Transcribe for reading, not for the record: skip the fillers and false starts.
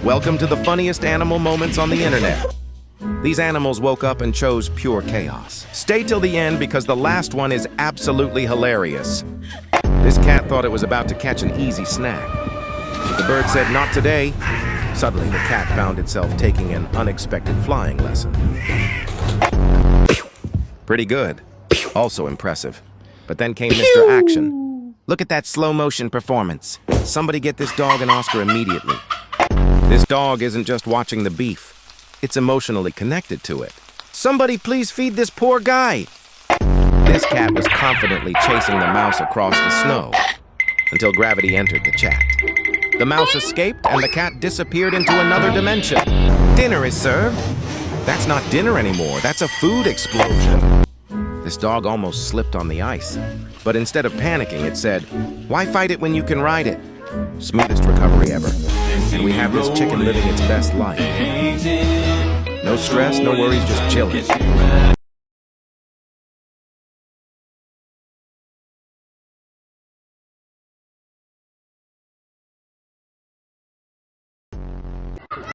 Welcome to the funniest animal moments on the internet. These animals woke up and chose pure chaos. Stay till the end because the last one is absolutely hilarious. This cat thought it was about to catch an easy snack. The bird said, "Not today." Suddenly, the cat found itself taking an unexpected flying lesson. Pretty good. Also impressive. But then came Mr. Action. Look at that slow-motion performance. Somebody get this dog an Oscar immediately. This dog isn't just watching the beef. It's emotionally connected to it. Somebody please feed this poor guy. This cat was confidently chasing the mouse across the snow until gravity entered the chat. The mouse escaped and the cat disappeared into another dimension. Dinner is served. That's not dinner anymore. That's a food explosion. This dog almost slipped on the ice. But instead of panicking, it said, "Why fight it when you can ride it?" Smoothest recovery ever. And we have this chicken living its best life. No stress, no worries, just chilling.